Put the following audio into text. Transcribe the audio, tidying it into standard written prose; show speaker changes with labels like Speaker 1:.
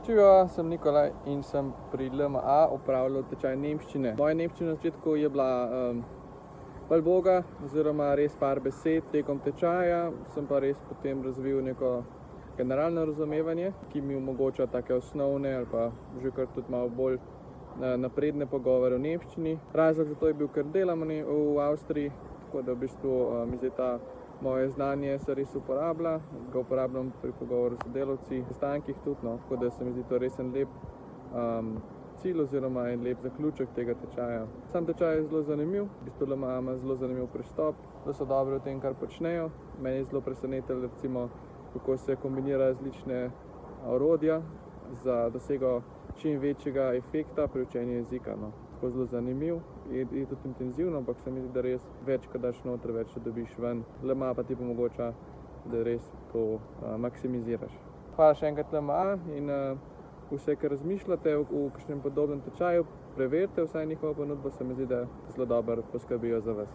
Speaker 1: Živijo, sem Nikolaj in sem pri LMA opravljal tečaj nemščine. Moja nemščina na začetku je bila bolj boga oziroma res par besed. Tekom tečaja sem pa res potem razvil neko generalno razumevanje, ki mi omogoča take osnovne ali pa že kar tudi malo bolj napredne pogovore v nemščini. Razlog za to je bil, ker delam v Avstriji, tako da v bistvu mi zdaj ta moje znanje se res uporablja, ga uporabljam pri pogovoru s sodelavci, sestankih tudi, tako da se mi zdi to res en lep cilj oziroma en lep zaključek tega tečaja. Sam tečaj je zelo zanimiv, v bistvu LMA ima zelo zanimiv pristop, da so dobri v tem, kar počnejo. Mene je zelo presenetilo, recimo, kako se kombinira različne orodja za dosego čim večjega efekta pri učenju jezika. Tako zelo zanimiv, je tudi intenzivno, ampak se mi zdi, da res več, ko daš noter, več dobiš ven. LMA pa ti omogoča, da res to maksimiziraš. Hvala še enkrat LMA in vse, kar razmišljate v kakšnem podobnem tečaju, preverite vsaj njihovo ponudbo, se mi zdi, da zelo dobro poskrbijo za vas.